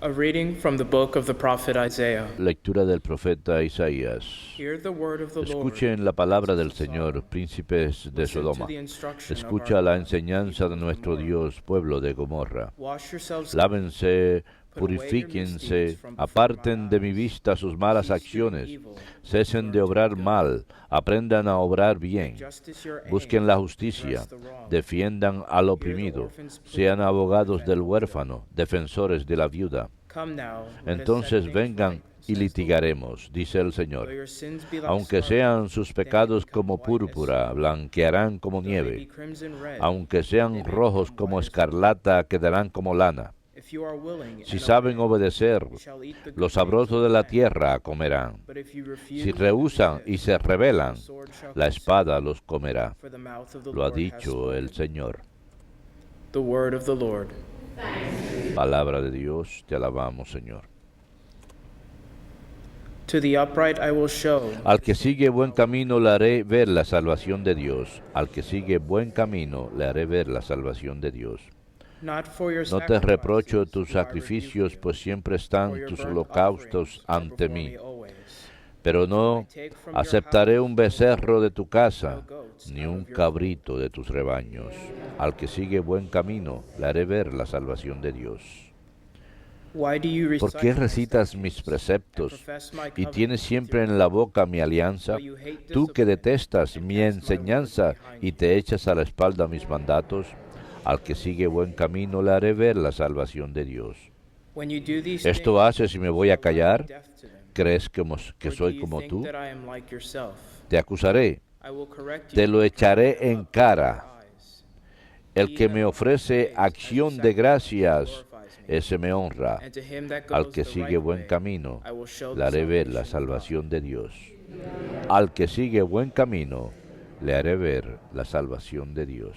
A reading from the book of the prophet Isaiah. Lectura del profeta Isaías. Hear the word of the Lord. Escuchen la palabra del Señor, príncipes de Listen to Sodoma. the instruction of Escucha our la God, enseñanza de people of nuestro Gomorrah. Dios, pueblo de Gomorra. Wash yourselves, Lávense, put away your purifíquense, misdeeds from before aparten my de mi eyes. vista sus malas Cease doing acciones, evil, cesen de learn to do obrar good. mal, aprendan a obrar bien, Make justice your aim, busquen la justicia, redress the wrong. defiendan al Hear the oprimido, orphan's plea, sean abogados defend del the widow. huérfano, defensores de la viuda. Come now, let us set Entonces things vengan right, y says the Lord. litigaremos, dice el Though Señor. your sins be like Aunque scarlet, sean sus then they pecados become como white as púrpura, snow. blanquearán como Though they be nieve. crimson red, Aunque they sean may rojos become como white as wool. escarlata, quedarán como lana. If you are willing Si and saben obey, obedecer, you shall eat the good lo things sabroso of de the la land. tierra comerán. But if you refuse Si and rehúsan y resist, se rebelan, the sword shall la consume espada you, los comerá. for the mouth of the Lo ha Lord has dicho el spoken. Señor. The word of the Lord. Palabra de Dios, te alabamos, Señor. To the upright I will show. Al que sigue buen camino le haré ver la salvación de Dios. Al que sigue buen camino le haré ver la salvación de Dios. Not for your No te reprocho sacrifices tus do I sacrificios, rebuke you, pues siempre for están your tus burnt holocaustos offerings are ante before mí. me always. Pero I no take from your aceptaré house un becerro de tu no casa, goats ni out un of your cabrito de tus rebaños. Al que sigue buen camino le haré ver la salvación de Dios. Why do you ¿Por recite qué my recitas mis statutes preceptos and profess my y covenant tienes with siempre your en la mouth? boca mi alianza? Though you hate Tú que discipline detestas and mi cast my words enseñanza behind y you. te echas a la espalda mis mandatos, al que sigue buen camino le haré ver la salvación de Dios. When you do these ¿Esto things, haces y me voy a shall I be callar? deaf to them? ¿Crees que Or do soy you como think tú? that I am like yourself? Te acusaré, I will correct you te lo and echaré cover you en up before cara. your eyes. El He que that me offers ofrece praise as a acción de sacrifice gracias, glorifies me. ese me honra. And to him that Al goes que the sigue right buen way, camino, I will show le the haré ver la salvation of God. salvación de Dios. Al que sigue buen camino, le haré ver la salvación de Dios.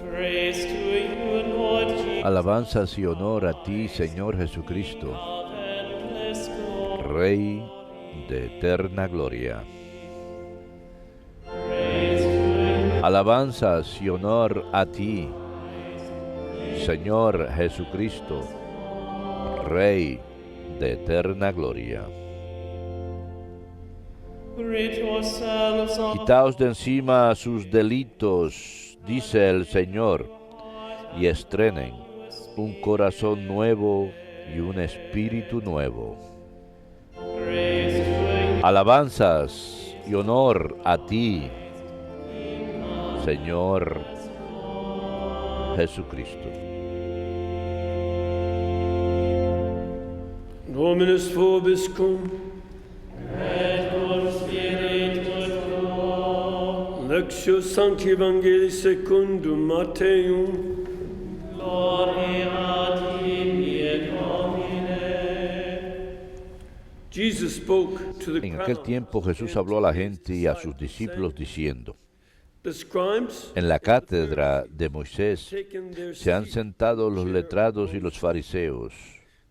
Praise to you, Lord Jesus, Alabanzas y honor a ti, Señor Jesucristo, of endless glory. Rey de eterna gloria. Praise to you, Alabanzas y honor a ti, Señor Jesucristo, Rey de eterna gloria. rid yourselves of Quitaos de encima sus delitos, dice el Señor, y estrenen un corazón nuevo y un espíritu nuevo. praise to you, Alabanzas y honor a ti, Señor Jesucristo. Dominus vobiscum, et cum spiritu tuo, lectio Sancti Evangelii secundum Matteum, gloria a tibi, Domine. Jesus spoke to the En aquel crowd, tiempo Jesús habló a la gente y a sus discípulos diciendo, the scribes en la cátedra de Moisés taken their se han seat. sentado los letrados y los fariseos.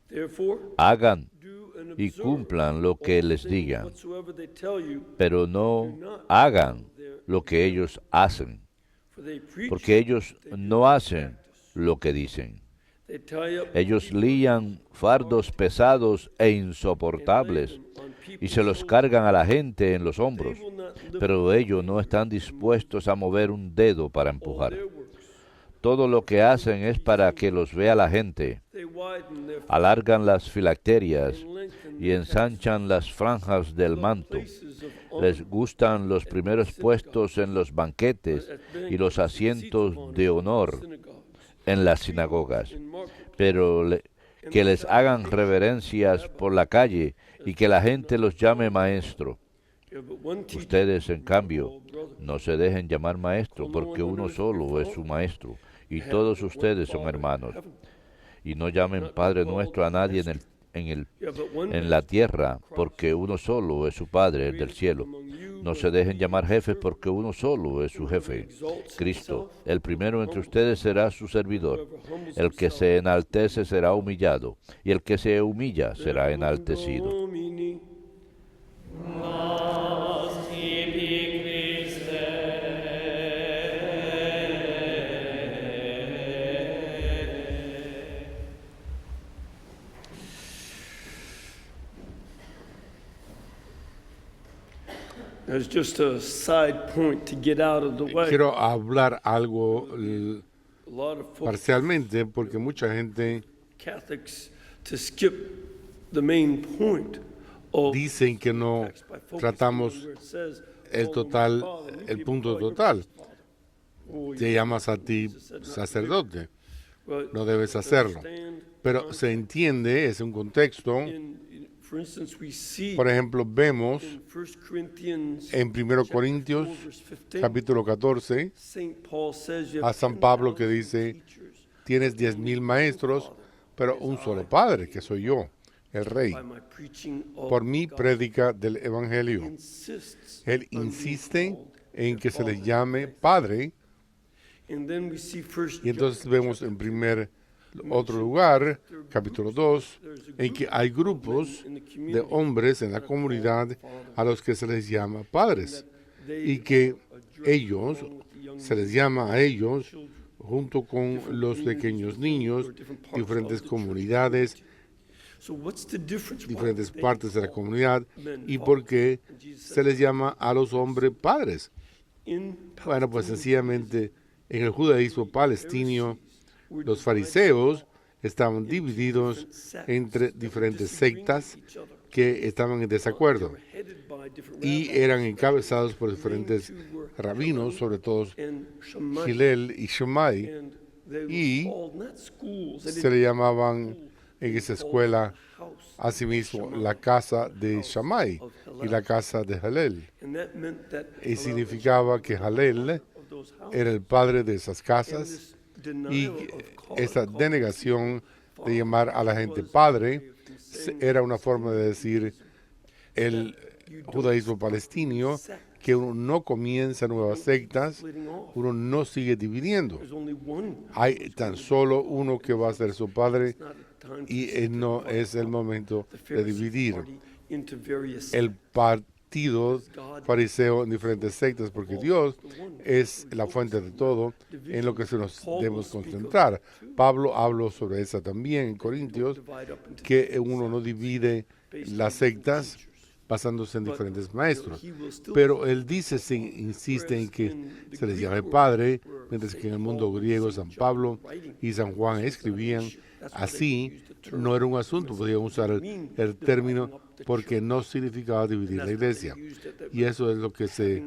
Therefore, Hagan do and y observe cumplan lo que all les things digan, whatsoever they tell you, pero no hagan lo que ellos hacen, for they preach, porque ellos no hacen lo que dicen. they tie up Ellos lían fardos pesados e insoportables y se los cargan a la gente en los hombros, pero ellos no están dispuestos a mover un dedo para empujar. Todo lo que hacen es para que los vea la gente. They widen their Alargan las filacterias and lengthen y ensanchan las franjas del manto. places of honor, Les gustan los primeros puestos en los banquetes y los asientos de honor synagogues, en las sinagogas, in market, pero que les hagan reverencias por la calle y que la gente los llame maestro. yeah, but one teacher, Ustedes, en cambio, all brother, no se dejen llamar maestro, porque uno solo es su maestro, y todos ustedes son hermanos. Y no llamen Padre nuestro a nadie yeah, but one en la tierra, porque uno solo es su Padre, el del cielo. among you No se dejen llamar jefes, porque uno solo es su jefe, Cristo. El primero entre ustedes será su servidor. El que se enaltece será humillado, y el que se humilla será enaltecido. Domini, Nos tibi Christe, as just a side point to get out of the way. Quiero hablar algo A lot of folks, parcialmente porque mucha gente Catholics, to skip the main point of dicen que no text by focusing tratamos on where it says, el "Call total, him Father." Many el people punto call your total. priest father. Oh, Te llamas a ti sacerdote, well, no debes to hacerlo. understand Pero se entiende, es un contexto. for instance, we see Por ejemplo, vemos in 1 Corinthians en 1 Corintios 4, verse 15, capítulo 14, Saint Paul says you a have San Pablo que 10,000 dice, teachers tienes 10,000 maestros, pero un solo Padre, que soy yo, el Rey. by my preaching of Por mi God. prédica del Evangelio. Insists Él on being insiste called en their que se les Father. llame Padre. And then we see first Y entonces vemos en otro lugar, capítulo 2, en que hay grupos de hombres en la comunidad a los que se les llama padres y que ellos, se les llama a ellos, junto con los pequeños niños, diferentes comunidades, So what's the difference? Why diferentes they partes de la call comunidad, men y fathers? por qué And Jesus se said, les llama a los hombres padres. in Bueno, pues Palestine, sencillamente en el judaísmo palestino, los fariseos estaban divididos entre diferentes sectas que estaban en desacuerdo y eran encabezados por diferentes rabinos, sobre todo Hillel y Shammai, y se le llamaban en esa escuela asimismo la casa de Shammai y la casa de Hillel. Y significaba que Hillel era el padre de esas casas, y esa denegación de llamar a la gente padre era una forma de decir el judaísmo palestino que uno no comienza nuevas sectas, uno no sigue dividiendo. Hay tan solo uno que va a ser su padre y no es el momento de dividir el partido fariseo en diferentes sectas, porque Dios es la fuente de todo en lo que se nos debemos concentrar. Pablo habló sobre esa también en Corintios, que uno no divide las sectas basándose en diferentes maestros, pero él dice, insiste en que se les llame padre, mientras que en el mundo griego San Pablo y San Juan escribían así. No era un asunto, podían usar el término porque no significaba dividir la iglesia. Y eso es lo que se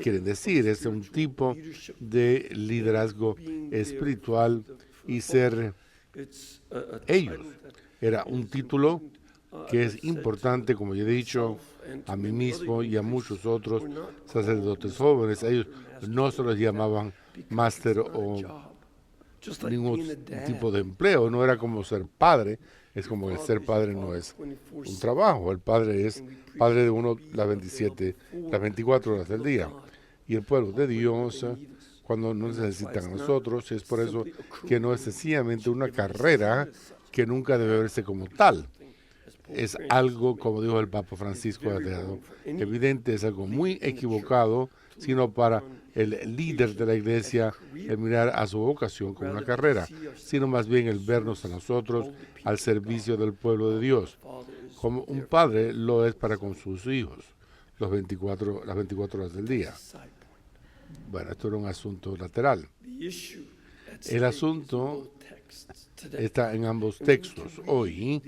quiere decir, es un tipo de liderazgo espiritual y ser ellos. Era un título que es importante, como ya he dicho, a mí mismo y a muchos otros sacerdotes jóvenes. Ellos no se los llamaban máster o ningún tipo de empleo, no era como ser padre, es como el ser padre no es un trabajo, el padre es padre de uno las 24 horas del día. Y el pueblo de Dios, cuando nos necesitan a nosotros, es por eso que no es sencillamente una carrera que nunca debe verse como tal. Es algo, como dijo el Papa Francisco, evidente, es algo muy equivocado, sino para el líder de la iglesia el mirar a su vocación como una carrera, sino más bien el vernos a nosotros al servicio del pueblo de Dios, como un padre lo es para con sus hijos, las 24 horas del día. Bueno, esto era un asunto lateral. El asunto está en ambos textos. Hoy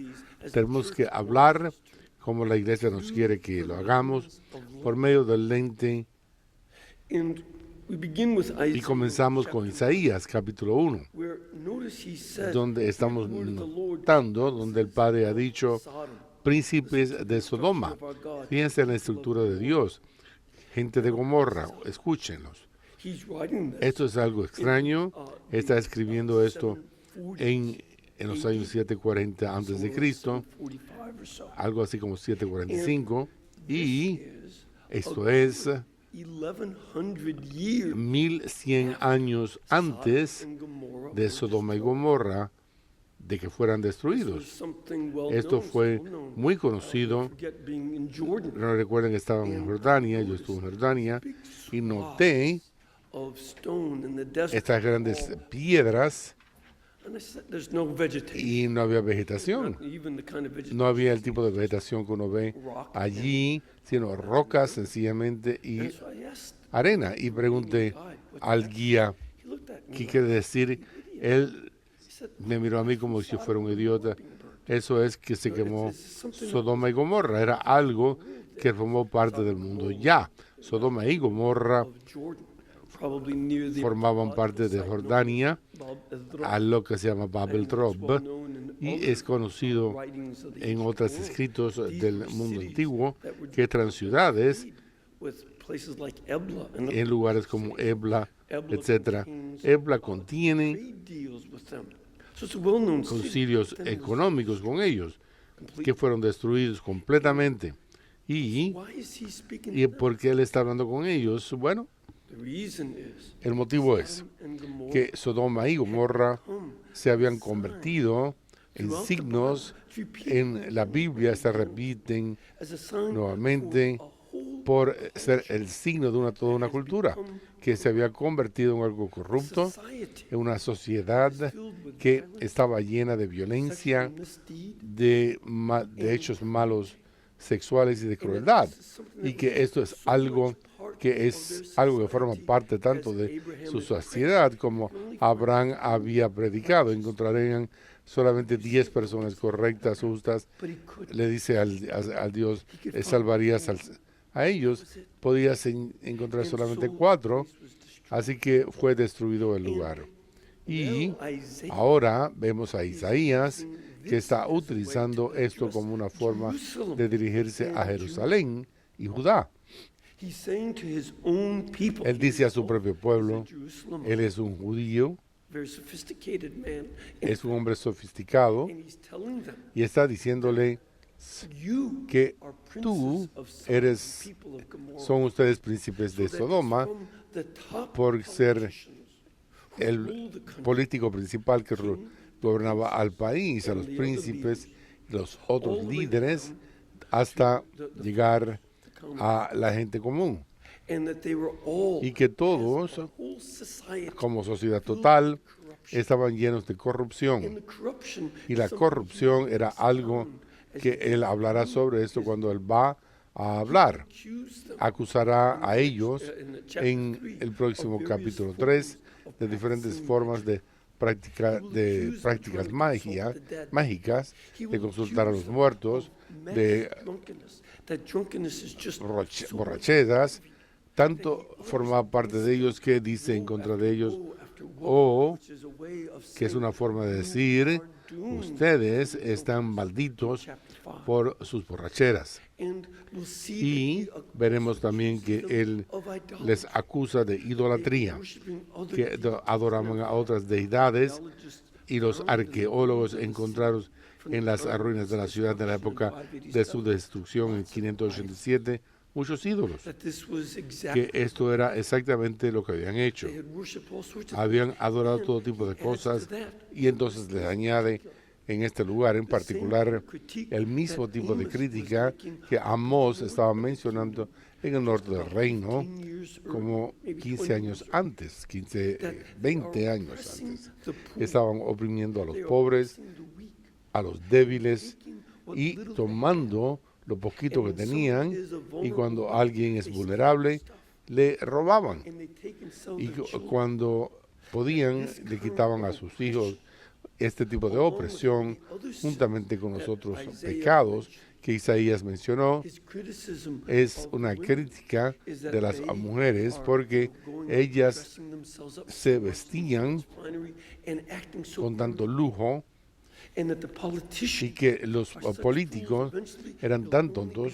tenemos que hablar como la iglesia nos quiere que lo hagamos por medio del lente. Y comenzamos con Isaías, capítulo 1, donde estamos notando, donde el Padre ha dicho, príncipes de Sodoma. Fíjense en la estructura de Dios. Gente de Gomorra, escúchenlos. Esto es algo extraño. Está escribiendo esto en los años 740 antes de Cristo, algo así como 745, y esto es 1100 años antes de Sodoma y Gomorra de que fueran destruidos. Esto fue muy conocido. No recuerden que estaban en Jordania, yo estuve en Jordania y noté estas grandes piedras And I said, there's no vegetation. y no había vegetación. Not even the kind of vegetation. No había el tipo de vegetación que uno ve allí, sino rocas sencillamente y And so I asked, arena. Y pregunté al guía, he looked at me ¿qué like, quiere decir? Él he said, me miró a mí como si yo fuera un idiota. Eso es que se quemó Sodoma y Gomorra. Era algo que formó parte del mundo ya. Sodoma y Gomorra of Jordan, probably near the formaban parte de Jordania, Bob a lo que se llama Babel Trob, well known in y es conocido writings of the en ancient otros world. escritos These del were mundo cities antiguo that were que eran ciudades with places like Ebla and en lugares como Ebla, Ebla etc. contains Ebla contiene trade deals with them. So it's a well-known city, concilios but then it was económicos con ellos complete. que fueron destruidos completamente. Y, Why is he speaking ¿Y to them? por qué él está hablando con ellos? Bueno, The reason is el motivo es Sodom and Gomorrah que Sodoma y Gomorra come se habían convertido en throughout the signos. Bible, repeated En la Biblia se repiten as a sign nuevamente for a whole por ser el signo de toda una cultura que se había convertido en algo corrupto, society en una sociedad que estaba llena de violencia, de hechos malos sexuales y de crueldad, y que esto es algo que forma parte tanto de su sociedad como Abraham había predicado. Encontrarían solamente 10 personas correctas, justas. Le dice al Dios, salvarías a ellos. Podías encontrar solamente 4, así que fue destruido el lugar. Y ahora vemos a Isaías que está utilizando esto como una forma de dirigirse a Jerusalén y Judá. Él dice a su propio pueblo, él es un judío, es un hombre sofisticado, y está diciéndole que son ustedes príncipes de Sodoma por ser el político principal que gobernaba al país, a los príncipes, los otros líderes, hasta llegar a la gente común. Y que todos, como sociedad total, estaban llenos de corrupción. Y la corrupción era algo que él hablará sobre esto cuando él va a hablar. Acusará a ellos en el próximo capítulo 3 de diferentes formas de prácticas mágicas, de consultar a los muertos, de borracheras. Tanto formaba parte de ellos que dice en contra de ellos, que es una forma de decir, ustedes están malditos por sus borracheras. Y veremos también que él les acusa de idolatría, que adoraban a otras deidades, y los arqueólogos encontraron en las ruinas de la ciudad de la época de su destrucción en 587 muchos ídolos, que esto era exactamente lo que habían hecho. Habían adorado todo tipo de cosas, y entonces les añade en este lugar en particular el mismo tipo de crítica que Amós estaba mencionando en el norte del reino como 15 años antes, 20 años antes. Estaban oprimiendo a los pobres, a los débiles, y tomando lo poquito que tenían, y cuando alguien es vulnerable, le robaban. Y cuando podían, le quitaban a sus hijos. Este tipo de opresión, juntamente con los otros pecados que Isaías mencionó, es una crítica de las mujeres, porque ellas se vestían con tanto lujo, y que los políticos eran tan tontos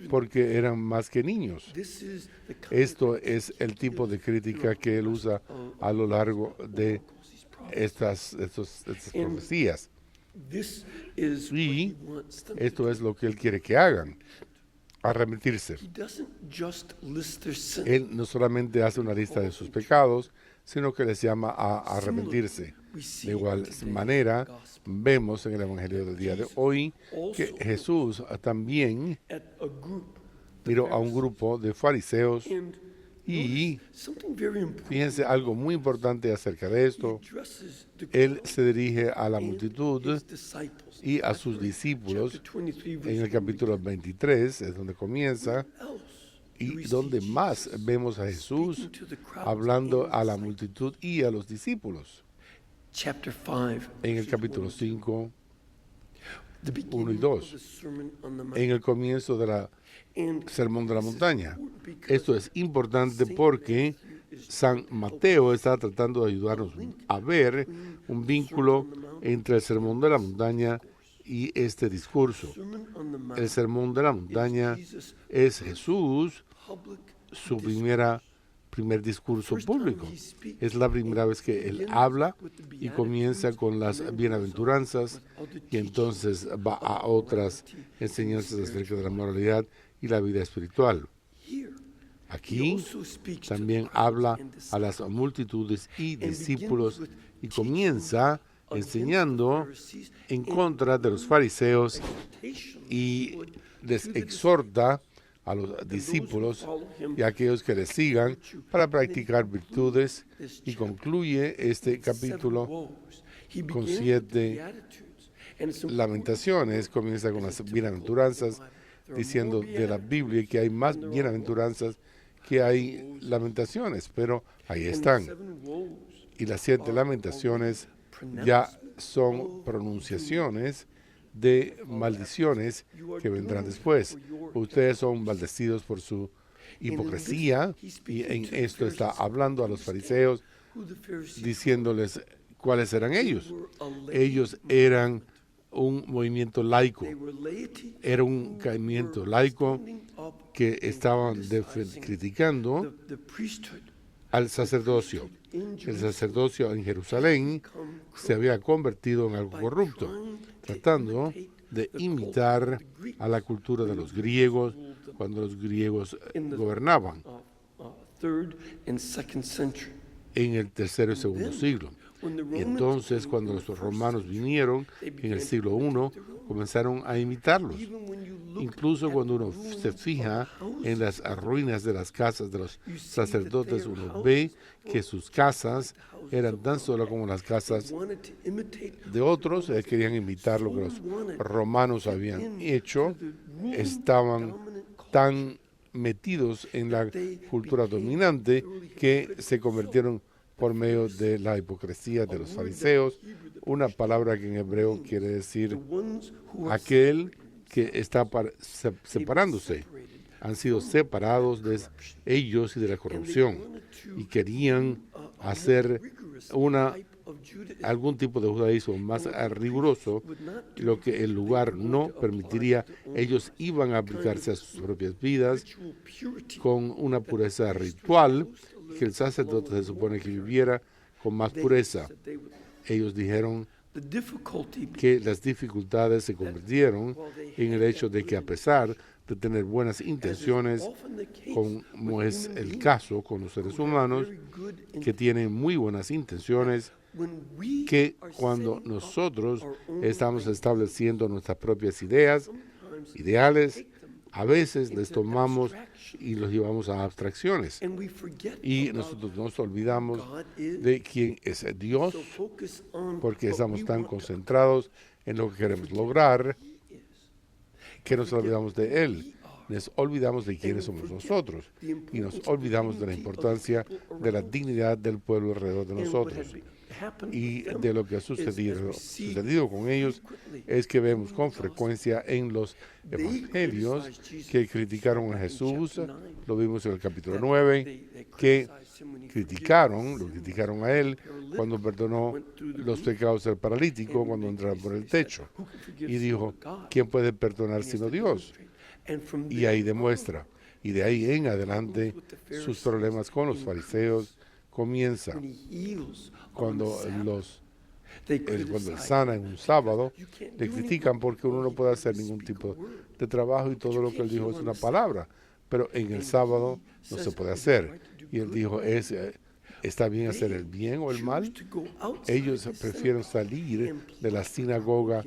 porque eran más que niños. Esto es el tipo de crítica que él usa a lo largo de estas profecías. Y esto es lo que él quiere que hagan, arrepentirse. Él no solamente hace una lista de sus pecados, sino que les llama a arrepentirse. De igual manera, vemos en el Evangelio del día de hoy que Jesús también miró a un grupo de fariseos Y Something very important. fíjense algo muy importante acerca de esto. Addresses the Él se dirige a la multitud his disciples. y a sus discípulos. Chapter 23, En el verse capítulo 23 es donde comienza else y donde más vemos a Jesús speaking to the crowds hablando and a la disciples. multitud y a los discípulos. Chapter 5, En el verses capítulo 1 5, the 1 y beginning 2, of the Sermon on the Mount. en el comienzo del And Sermón de la Montaña. because Esto es importante porque San Mateo está tratando de ayudarnos a ver un vínculo entre el Sermón de la Montaña y este discurso. Sermon on the Mount El Sermón de la Montaña Jesus' es Jesús, public su primer discurso público. Es la primera vez que él habla y comienza con las bienaventuranzas y entonces va a otras enseñanzas acerca de la moralidad y la vida espiritual. here. He Aquí also speaks to también the crowds habla and a las disciples. multitudes y And begins discípulos with y teaching comienza against the enseñando Pharisees en and contra de los fariseos exhortation y would les to the exhorta a los discípulos y a aquellos que les sigan para practicar virtudes y concluye este capítulo con 7 lamentaciones. Comienza con las bienaventuranzas diciendo de la Biblia que hay más bienaventuranzas que hay lamentaciones, pero ahí están. Y las 7 lamentaciones ya son pronunciaciones de maldiciones que vendrán después. Ustedes son maldecidos por su hipocresía, y en esto está hablando a los fariseos, diciéndoles cuáles eran ellos. Ellos eran un movimiento laico, era un movimiento laico que estaban criticando al sacerdocio. El sacerdocio en Jerusalén se había convertido en algo corrupto, tratando de imitar a la cultura de los griegos cuando los griegos gobernaban en el tercero y segundo siglo. Y entonces, cuando los romanos vinieron en el siglo I, comenzaron a imitarlos. Incluso cuando uno se fija en las ruinas de las casas de los sacerdotes, uno ve que sus casas eran tan solo como las casas de otros. Querían imitar lo que los romanos habían hecho. Estaban tan metidos en la cultura dominante que se convirtieron por medio de la hipocresía de los fariseos, una palabra que en hebreo quiere decir aquel que está separándose. Han sido separados de ellos y de la corrupción, y querían hacer algún tipo de judaísmo más riguroso, lo que el lugar no permitiría. Ellos iban a aplicarse a sus propias vidas con una pureza ritual, que el sacerdote se supone que viviera con más pureza. Ellos dijeron que las dificultades se convirtieron en el hecho de que, a pesar de tener buenas intenciones, como es el caso con los seres humanos, que tienen muy buenas intenciones, que cuando nosotros estamos estableciendo nuestras propias ideales, a veces les tomamos y los llevamos a abstracciones. Y nosotros nos olvidamos de quién es Dios, porque estamos tan concentrados en lo que queremos lograr que nos olvidamos de Él. Nos olvidamos de quiénes somos nosotros y nos olvidamos de la importancia de la dignidad del pueblo alrededor de nosotros. Y de lo que ha sucedido con ellos es que vemos con frecuencia en los evangelios que criticaron a Jesús. Lo vimos en el capítulo 9, que lo criticaron a Él cuando perdonó los pecados del paralítico cuando entraron por el techo. Y dijo, ¿quién puede perdonar sino Dios? Y ahí demuestra. Y de ahí en adelante sus problemas con los fariseos comienzan. Cuando él sana en un sábado, le critican porque uno no puede hacer ningún tipo de trabajo y todo lo que él dijo es una palabra, pero en el sábado no se puede hacer. Y él dijo, ¿está bien hacer el bien o el mal? Ellos prefieren salir de la sinagoga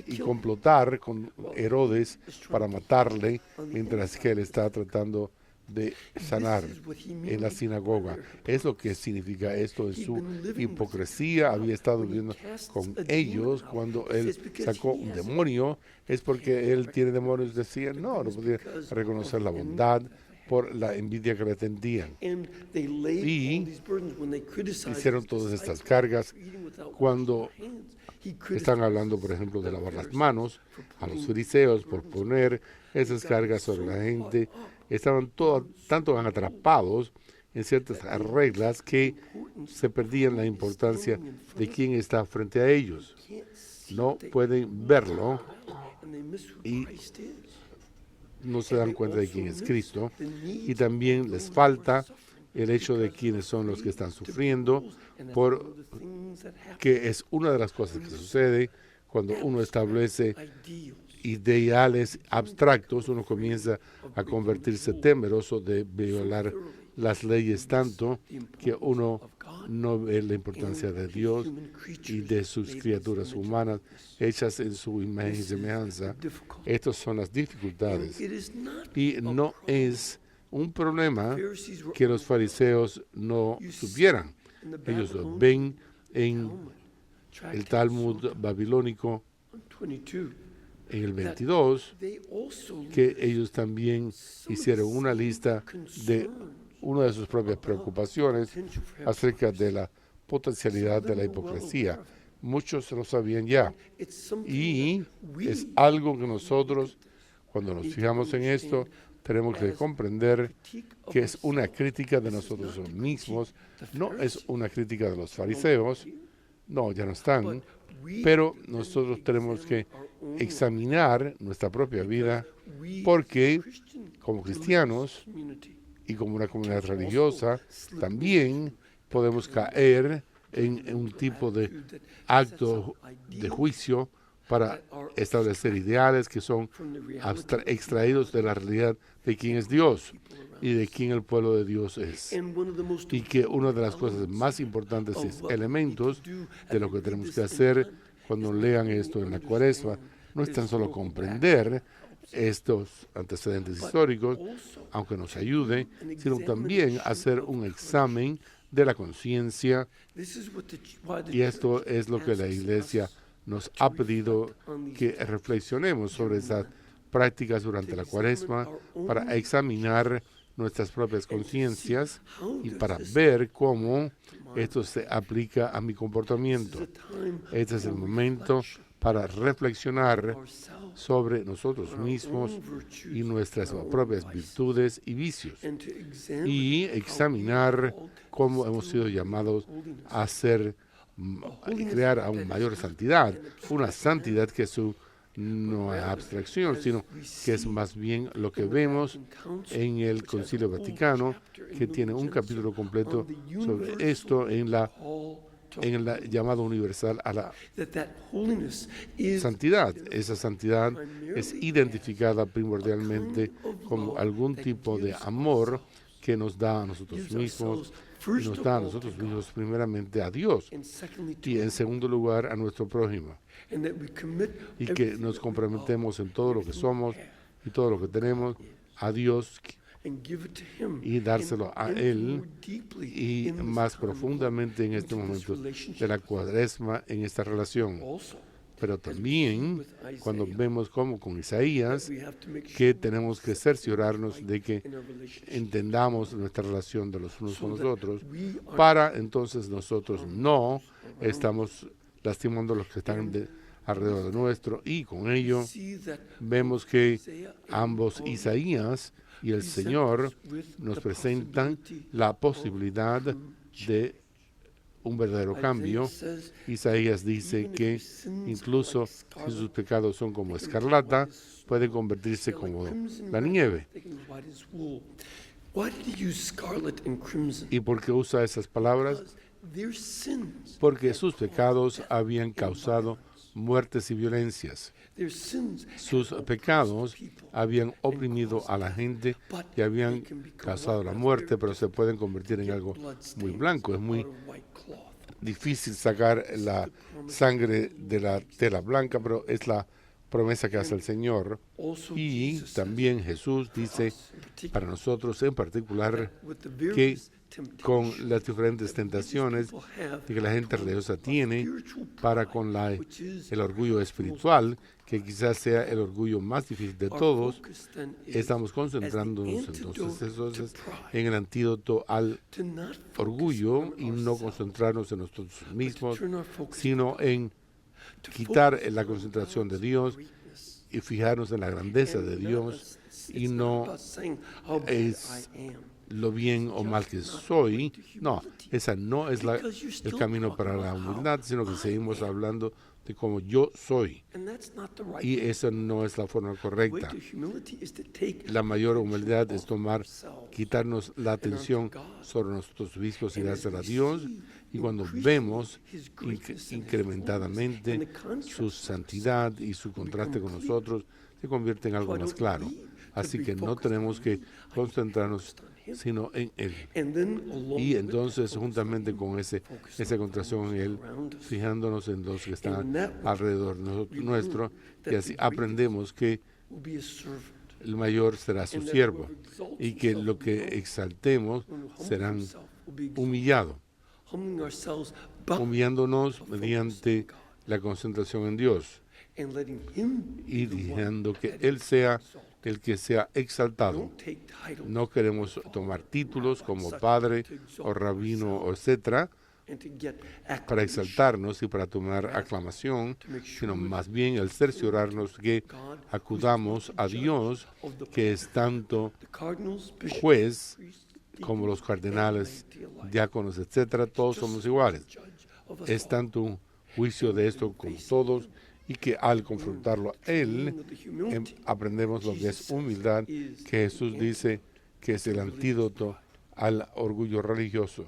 y complotar con Herodes para matarle, mientras que él está tratando de sanar en la sinagoga. Es lo que significa esto en su hipocresía. Había estado viviendo con ellos cuando él sacó un demonio. Es porque él tiene demonios. Decían, no podía reconocer la bondad por la envidia que le tendían. Y hicieron todas estas cargas cuando están hablando, por ejemplo, de lavar las manos a los fariseos por poner esas cargas sobre la gente. Estaban tanto atrapados en ciertas reglas que se perdían la importancia de quién está frente a ellos. No pueden verlo y no se dan cuenta de quién es Cristo. Y también les falta el hecho de quiénes son los que están sufriendo, porque es una de las cosas que sucede cuando uno establece ideales abstractos. Uno comienza a convertirse temeroso de violar las leyes tanto que uno no ve la importancia de Dios y de sus criaturas humanas hechas en su imagen y semejanza. Estas son las dificultades. Y no es un problema que los fariseos no supieran. Ellos lo ven en el Talmud babilónico, en el 22, que ellos también hicieron una lista de una de sus propias preocupaciones acerca de la potencialidad de la hipocresía. Muchos lo sabían ya. Y es algo que nosotros, cuando nos fijamos en esto, tenemos que comprender que es una crítica de nosotros mismos, no es una crítica de los fariseos, no, ya no están, pero nosotros tenemos que examinar nuestra propia vida, porque como cristianos y como una comunidad religiosa también podemos caer en un tipo de acto de juicio para establecer ideales que son extraídos de la realidad de quién es Dios y de quién el pueblo de Dios es. Y que una de las cosas más importantes es elementos de lo que tenemos que hacer cuando lean esto en la Cuaresma. No es tan solo comprender estos antecedentes históricos, aunque nos ayude, sino también hacer un examen de la conciencia. Y esto es lo que la Iglesia nos ha pedido que reflexionemos sobre esas prácticas durante la Cuaresma para examinar nuestras propias conciencias y para ver cómo esto se aplica a mi comportamiento. Este es el momento para reflexionar sobre nosotros mismos y nuestras propias virtudes y vicios y examinar cómo hemos sido llamados a crear aún mayor santidad, una santidad que no es abstracción, sino que es más bien lo que vemos en el Concilio Vaticano, que tiene un capítulo completo sobre esto en la llamada universal a la santidad. Esa santidad es identificada primordialmente como algún tipo de amor que nos da a nosotros mismos, y nos da a nosotros mismos primeramente a Dios y en segundo lugar a nuestro prójimo, y que nos comprometemos en todo lo que somos y todo lo que tenemos a Dios y dárselo a Él, y más profundamente en este momento de la Cuaresma en esta relación. Pero también cuando vemos como con Isaías, que tenemos que cerciorarnos de que entendamos nuestra relación de los unos con los otros, para entonces nosotros no estamos lastimando a los que están alrededor de nuestro, y con ello vemos que ambos Isaías y el Señor nos presentan la posibilidad de un verdadero cambio. Isaías dice que incluso si sus pecados son como escarlata, pueden convertirse como la nieve. ¿Y por qué usa esas palabras? Porque sus pecados habían causado muertes y violencias. Sus pecados habían oprimido a la gente y habían causado la muerte, pero se pueden convertir en algo muy blanco. Es muy difícil sacar la sangre de la tela blanca, pero es la promesa que hace el Señor. Also, Y Jesus también Jesús dice says in particular para nosotros en particular with the que various con temptations las diferentes tentaciones people have que la gente religiosa tiene spiritual para pride, con which is el orgullo espiritual, que quizás sea el orgullo más difícil de our todos, focus then is estamos as concentrándonos the entonces antidote to pride, en el antídoto al to not focus orgullo on y no ourselves, concentrarnos en nosotros but to mismos, turn our focus sino en to quitar focus la on concentración de God's Dios greatness. y fijarnos en la grandeza de And not Dios us- y it's not no about saying how bad es I am. lo bien o mal que soy. No, esa no es el camino para la humildad, sino que seguimos hablando de cómo yo soy. And that's not the right Y way. esa no es la forma The way correcta. to humility is to take La mayor attention humildad es off tomar, ourselves quitarnos la atención sobre nuestros vicios y dársela a Dios. Y cuando vemos incrementadamente su santidad y su contraste con nosotros, se convierte en algo más claro. Así que no tenemos que concentrarnos sino en Él. And then, along Y with entonces, that, juntamente con esa contracción en Él, fijándonos en los que están alrededor nuestro, y así aprendemos que will be a servant. el mayor será su siervo, y que lo que exaltemos serán humillados, Humbling ourselves back humillándonos mediante la concentración en Dios and letting Him y be the one dejando que that Él is sea exalted. el que sea exaltado. Don't take titles No queremos tomar títulos como padre o rabino, o etcétera, and to get para acclamation. exaltarnos y para tomar aclamación, sino más bien el cerciorarnos que acudamos a Dios, que es tanto The cardinals, bishops, juez priests, como los cardenales, laity alike, diáconos, etcétera, todos somos iguales. judge of us Es all. tanto un juicio de esto con todos, y que al confrontarlo a Él, aprendemos lo que es humildad, que Jesús dice que es el antídoto al orgullo religioso.